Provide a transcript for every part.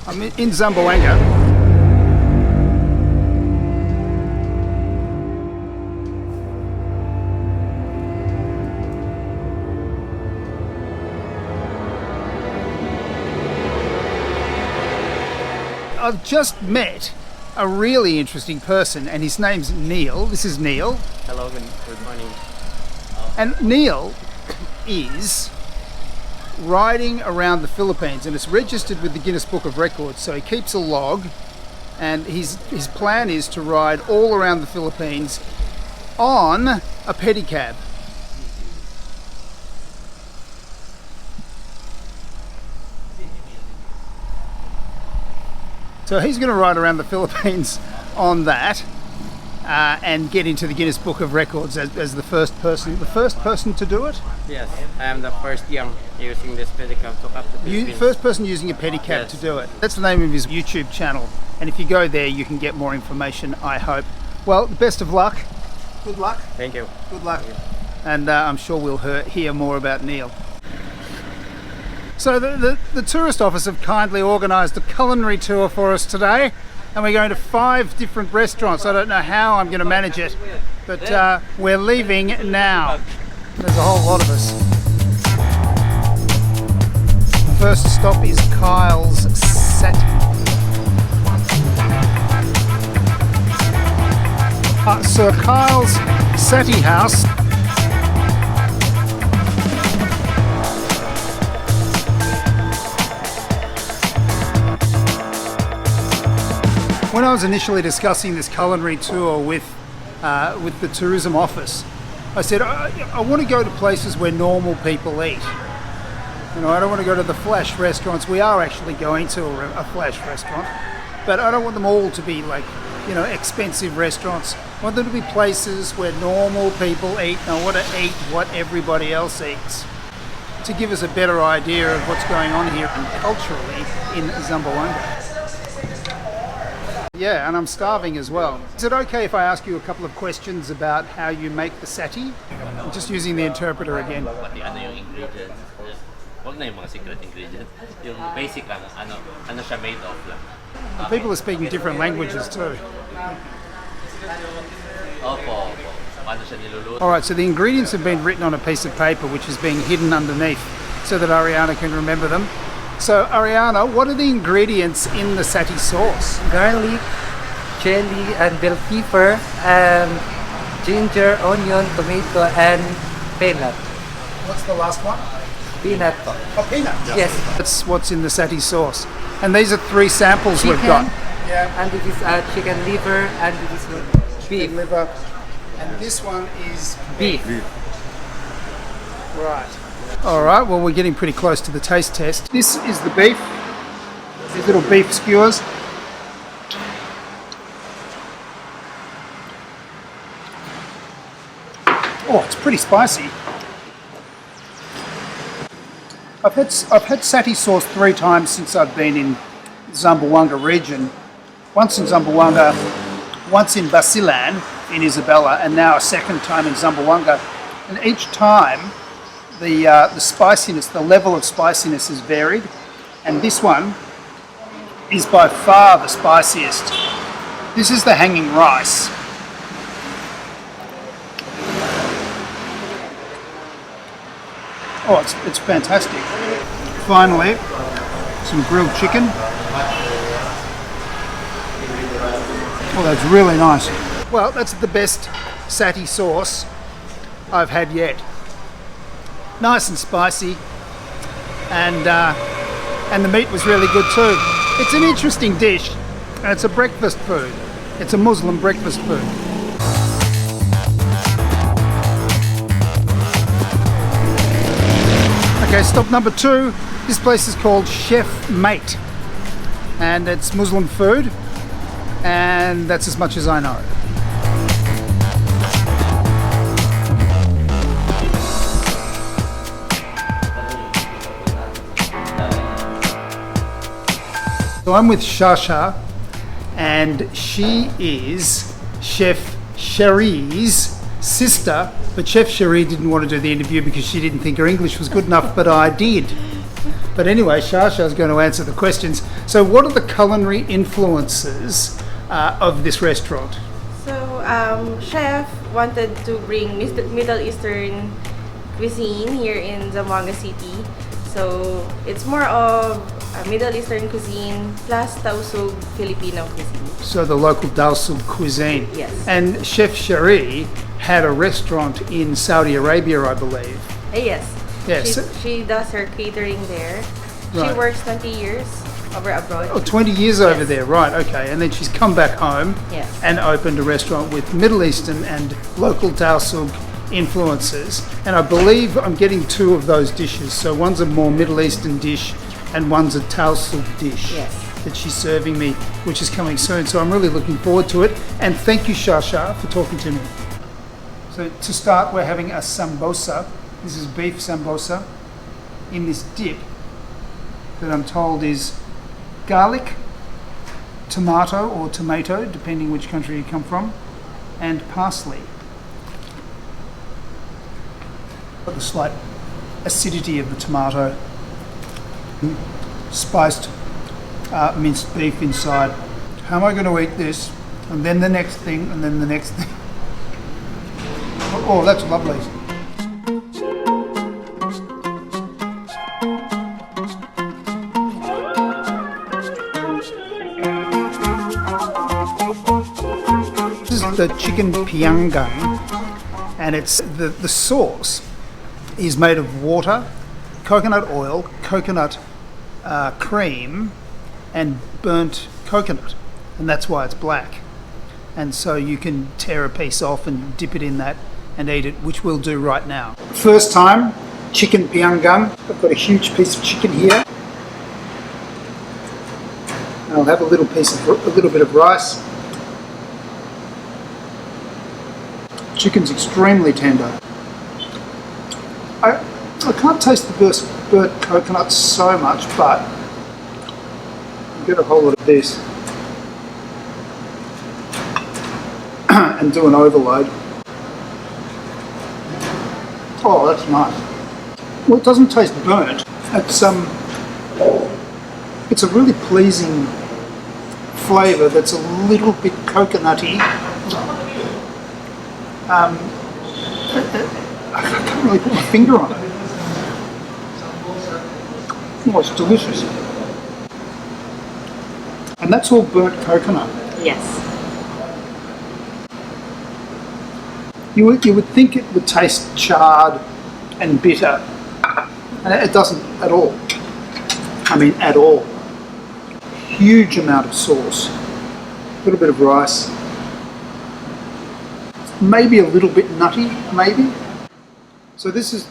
I'm in Zamboanga. I've just met a really interesting person, and his name's Neil. This is Neil. Hello, good morning. And Neil is riding around the Philippines, and it's registered with the Guinness Book of Records, so he keeps a log, and his plan is to ride all around the Philippines on a pedicab. So he's going to ride around the Philippines on that and get into the Guinness Book of Records as the first person to do it. Yes, I am the first young using this pedicab to cut the Philippines. First person using a pedicab Yes. to do it. That's the name of his YouTube channel. And if you go there, you can get more information, I hope. Well, best of luck. Good luck. Thank you. Good luck. And I'm sure we'll hear more about Neil. So the tourist office have kindly organised a culinary tour for us today, and we're going to 5 different restaurants. I don't know how I'm going to manage it, but we're leaving now. There's a whole lot of us. First stop is Kyle's Satti. Sir Kyle's Satti House. When I was initially discussing this culinary tour with the tourism office, I said I want to go to places where normal people eat. You know, I don't want to go to the flash restaurants. We are actually going to a flash restaurant, but I don't want them all to be like, you know, expensive restaurants. I want them to be places where normal people eat, and I want to eat what everybody else eats, to give us a better idea of what's going on here culturally in Zamboanga. Yeah, and I'm starving as well. Is it okay if I ask you a couple of questions about how you make the Satti? I'm just using the interpreter again. Pati ano yung ingredients. Huwag na yung mga secret ingredients. Yung basic lang, ano siya made of lang. And people are speaking different languages too. Opo. Paano siya niluluto? Alright, so the ingredients have been written on a piece of paper which is being hidden underneath so that Ariana can remember them. So Ariana, what are the ingredients in the Satti sauce? Garlic, chili, and bell pepper, and ginger, onion, tomato, and peanut. What's the last one? Peanut. Oh, peanut. Yes. That's what's in the Satti sauce. And these are 3 samples we've got. Yeah. And it is chicken liver, and it is beef. Liver. And this one is Beef. right. Alright, well we're getting pretty close to the taste test. This is the beef. These little beef skewers. Oh, it's pretty spicy. I've had Satti sauce 3 times since I've been in Zamboanga region. Once in Zamboanga, once in Basilan in Isabela, and now a second time in Zamboanga. And each time the spiciness, the level of spiciness is varied, and this one is by far the spiciest. This is the hanging rice. Oh, it's fantastic. Finally, some grilled chicken. Oh, that's really nice. Well, that's the best Satti sauce I've had yet. Nice and spicy, and the meat was really good too. It's an interesting dish, and it's a breakfast food. It's a Muslim breakfast food. Okay, stop number 2. This place is called Chef Mate, and it's Muslim food, and that's as much as I know. So I'm with Shasha, and she is Chef Cherie's sister, but Chef Cherie didn't want to do the interview because she didn't think her English was good enough, but I did. But anyway, Shasha's going to answer the questions. So what are the culinary influences of this restaurant? So, chef wanted to bring Middle Eastern cuisine here in Zamboanga City. So, it's more of a Middle Eastern cuisine plus Tausug Filipino cuisine. So the local Tausug cuisine. Yes. And Chef Cherie had a restaurant in Saudi Arabia, I believe. Yes. Yes. She does her catering there. Right. She works 20 years over abroad. Oh, 20 years over Yes. there, right, okay. And then she's come back home Yes. and opened a restaurant with Middle Eastern and local Tausug influences. And I believe I'm getting two of those dishes. So one's a more Middle Eastern dish and one's a Tausug dish Yes. that she's serving me, which is coming soon. So I'm really looking forward to it. And thank you, Shasha, for talking to me. So to start, we're having a sambosa. This is beef sambosa in this dip that I'm told is garlic, tomato or tomato, depending which country you come from, and parsley. Got the slight acidity of the tomato, spiced minced beef inside. How am I going to eat this? And then the next thing, and then the next thing. Oh, that's lovely. This is the chicken pianggang, and it's the sauce is made of water, coconut oil, coconut cream, and burnt coconut, and that's why it's black. And so you can tear a piece off and dip it in that and eat it, which we'll do right now. First time, chicken pianggang. I've got a huge piece of chicken here. And I'll have a little bit of rice. Chicken's extremely tender. I can't taste the burnt coconut so much, but I'll get a whole lot of this and do an overload. Oh, that's nice. Well, it doesn't taste burnt. It's a really pleasing flavour that's a little bit coconutty. I can't really put my finger on it. Oh, it's delicious. And that's all burnt coconut. Yes. You would think it would taste charred and bitter, and it doesn't at all. I mean, at all. Huge amount of sauce, a little bit of rice, maybe a little bit nutty, maybe. So this is,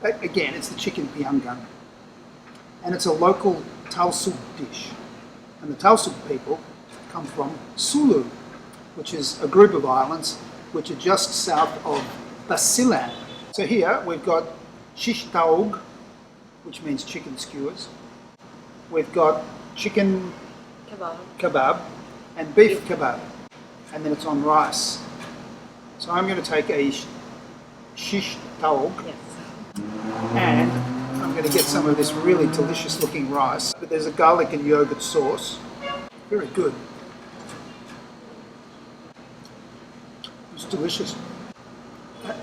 again, it's the chicken pianggang, and it's a local Tausug dish. And the Tausug people come from Sulu, which is a group of islands which are just south of Basilan. So here we've got shish taog, which means chicken skewers. We've got chicken kebab and beef kebab, and then it's on rice. So I'm going to take a shish taog, and I'm going to get some of this really delicious looking rice. But there's a garlic and yogurt sauce. Very good. It's delicious.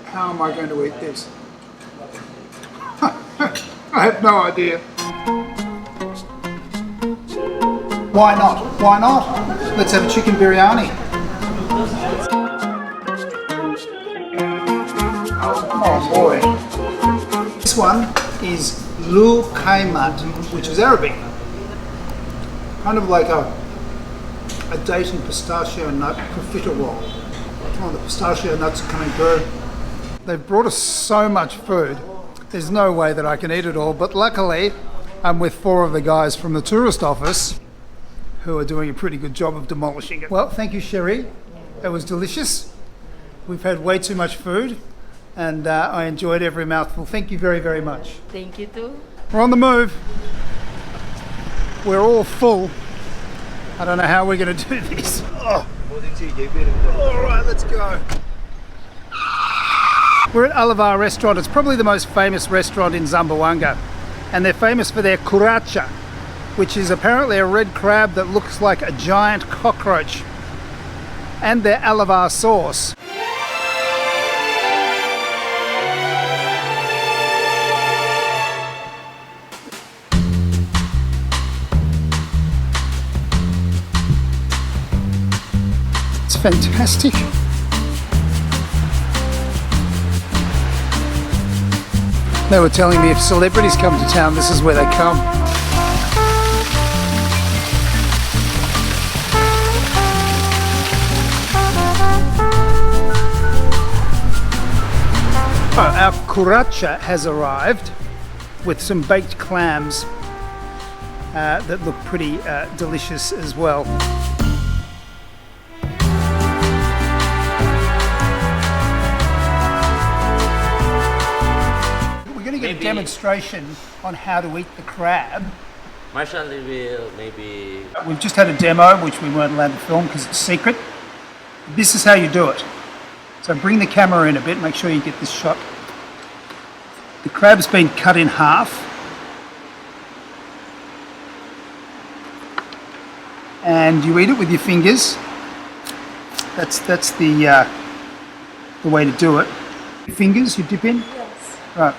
How am I going to eat this? I have no idea. Why not? Why not? Let's have a chicken biryani. Oh boy. This one is lu kaimat, which is Arabic. Kind of like a date and pistachio nut profiterole. Oh, the pistachio nuts are coming through. They've brought us so much food. There's no way that I can eat it all, but luckily I'm with 4 of the guys from the tourist office who are doing a pretty good job of demolishing it. Well, thank you, Cherie. It was delicious. We've had way too much food, and I enjoyed every mouthful. Thank you very, very much. Thank you too. We're on the move. We're all full. I don't know how we're going to do this. Oh. All right, let's go. We're at Alavar restaurant. It's probably the most famous restaurant in Zamboanga. and they're famous for their curacha, which is apparently a red crab that looks like a giant cockroach, and their Alavar sauce. It's fantastic. They were telling me if celebrities come to town, this is where they come. Oh, our curacha has arrived with some baked clams that look pretty delicious as well. Get a demonstration on how to eat the crab. Marshall will maybe... We've just had a demo which we weren't allowed to film because it's secret. This is how you do it. So bring the camera in a bit, make sure you get this shot. The crab's been cut in half. And you eat it with your fingers. That's the way to do it. Your fingers you dip in? Yes. Right.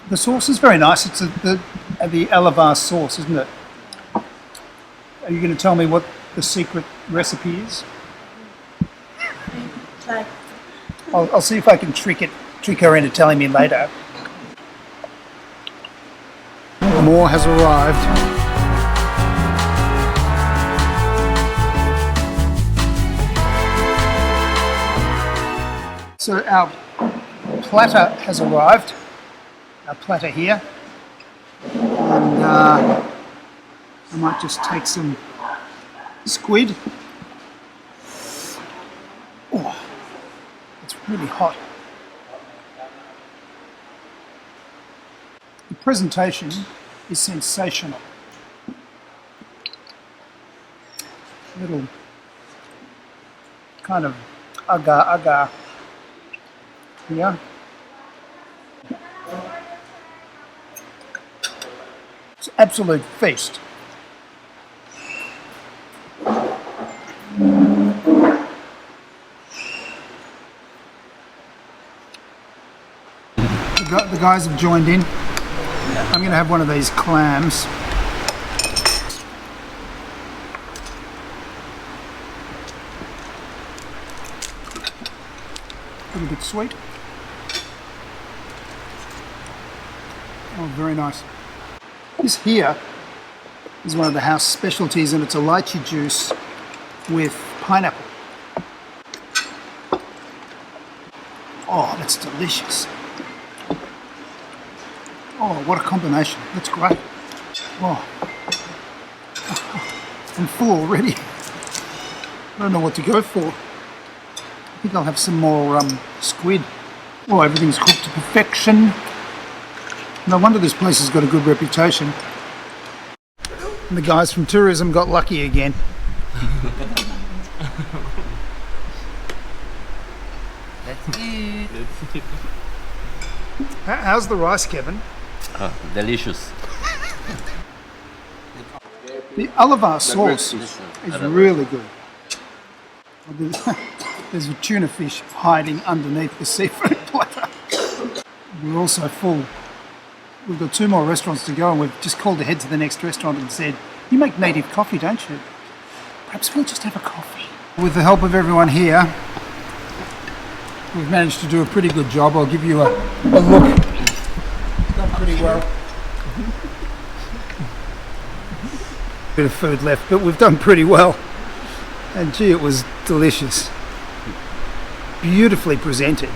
The sauce is very nice. It's the Alavar sauce, isn't it? Are you going to tell me what the secret recipe is? Try. I'll see if I can trick her into telling me later. More has arrived. So our platter has arrived. Our platter here, and I might just take some squid. Oh, it's really hot. The presentation is sensational. Little kind of agar here. It's an absolute feast. The guys have joined in. I'm going to have one of these clams. A little bit sweet. Oh, very nice. This here is one of the house specialties, and it's a lychee juice with pineapple. Oh, that's delicious. Oh, what a combination. That's great. Oh, I'm full already. I don't know what to go for. I think I'll have some more squid. Oh, everything's cooked to perfection. No wonder this place has got a good reputation. And the guys from tourism got lucky again. Let's eat. How's the rice, Kevin? Delicious. The Alavar sauce is really good. There's a tuna fish hiding underneath the seafood platter. We're also full. We've got 2 more restaurants to go, and we've just called ahead to the next restaurant and said, "You make native coffee, don't you? Perhaps we'll just have a coffee." With the help of everyone here, we've managed to do a pretty good job. I'll give you a look. It's done pretty well. Bit of food left, but we've done pretty well. And gee, it was delicious. Beautifully presented.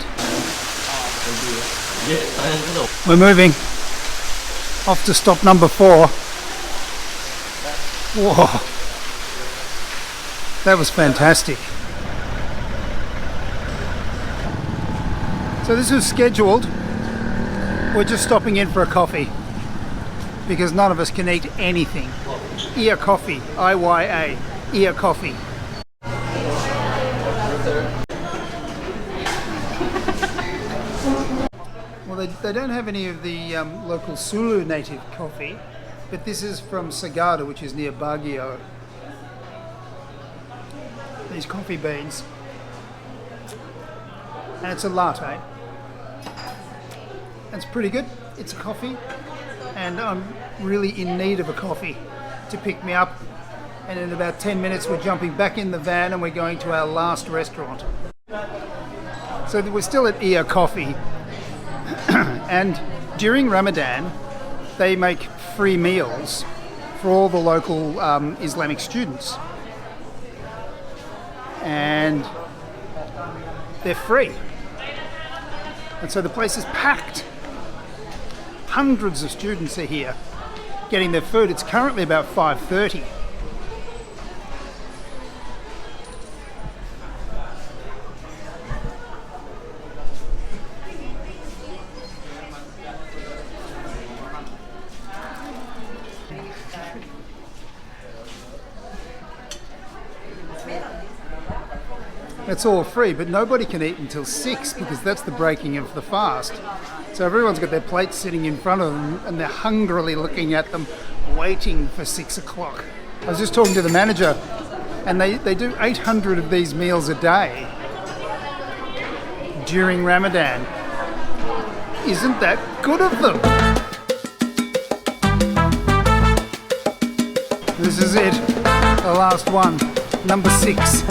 We're moving. Off to stop number 4. Whoa. That was fantastic. So this was scheduled. We're just stopping in for a coffee because none of us can eat anything. IYA Coffee, IYA, IYA Coffee. They don't have any of the local Sulu native coffee, but this is from Sagada, which is near Baguio. These coffee beans. And it's a latte. It's pretty good. It's a coffee. And I'm really in need of a coffee to pick me up. And in about 10 minutes we're jumping back in the van and we're going to our last restaurant. So we're still at IYA Coffee. And during Ramadan, they make free meals for all the local Islamic students. And they're free. And so the place is packed. Hundreds of students are here getting their food. It's currently about 5:30. It's all free, but nobody can eat until 6 because that's the breaking of the fast. So everyone's got their plates sitting in front of them and they're hungrily looking at them, waiting for 6 o'clock. I was just talking to the manager and they do 800 of these meals a day during Ramadan. Isn't that good of them? This is it, the last one, number 6.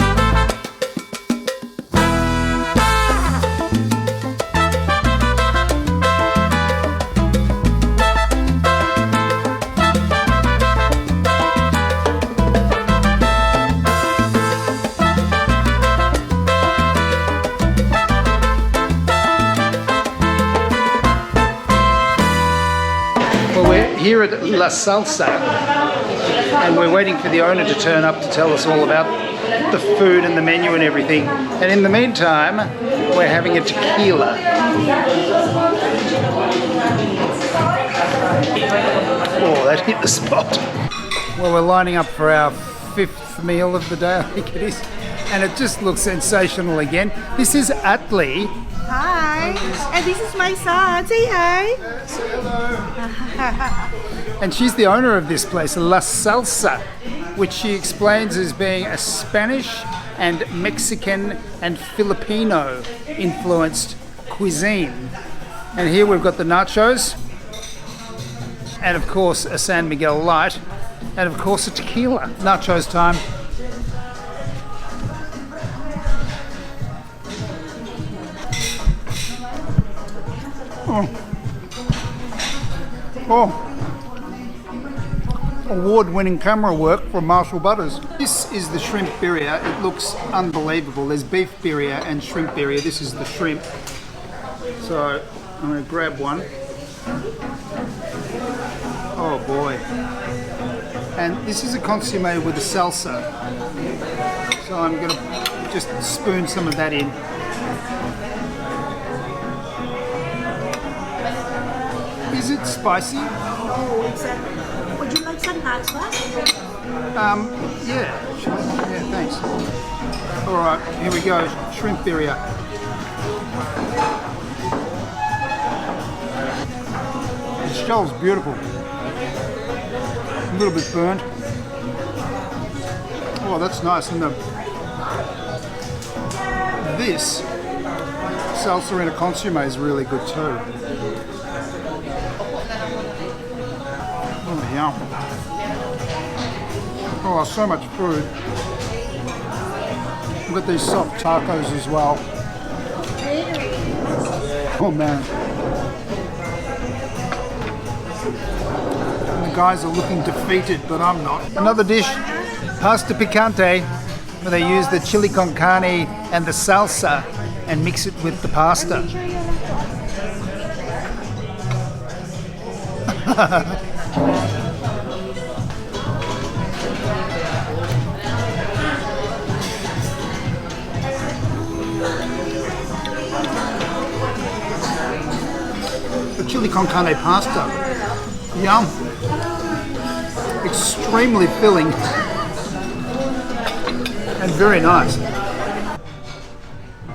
Here at La Salsa, and we're waiting for the owner to turn up to tell us all about the food and the menu and everything. And in the meantime, we're having a tequila. Oh, that hit the spot. Well, we're lining up for our 5th meal of the day, I think it is. And it just looks sensational again. This is Atli. Hi, and this is my son. Say hi. Say hello. And she's the owner of this place, La Salsa, which she explains as being a Spanish and Mexican and Filipino influenced cuisine. And here we've got the nachos, and of course a San Miguel Light, and of course a tequila. Nachos time. Oh, award-winning camera work from Marshall Butters. This is the shrimp birria. It looks unbelievable. There's beef birria and shrimp birria. This is the shrimp. So I'm going to grab one. Oh boy. And this is a consommé with a salsa. So I'm going to just spoon some of that in. Is it spicy? Oh, exactly. Would you like some hot sauce? Yeah, thanks. All right, here we go. Shrimp birria. The shell's beautiful. A little bit burnt. Oh, that's nice. And this salsa in a consommé is really good too. Oh, yum. Oh, so much food. We've got these soft tacos as well. Oh man. And the guys are looking defeated, but I'm not. Another dish, pasta picante, where they use the chili con carne and the salsa and mix it with the pasta. The chili con carne pasta. Yum. Extremely filling and very nice.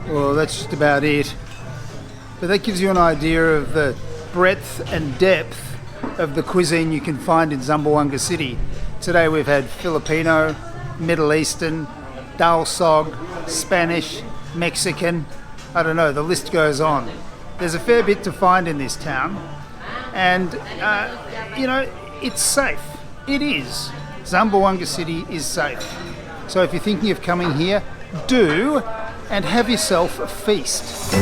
Well, that's just about it. but that gives you an idea of the breadth and depth of the cuisine you can find in Zamboanga City. Today we've had Filipino, Middle Eastern, dal sog, Spanish, Mexican, I don't know, the list goes on. There's a fair bit to find in this town, and it's safe. It is. Zamboanga City is safe. So if you're thinking of coming here, do, and have yourself a feast.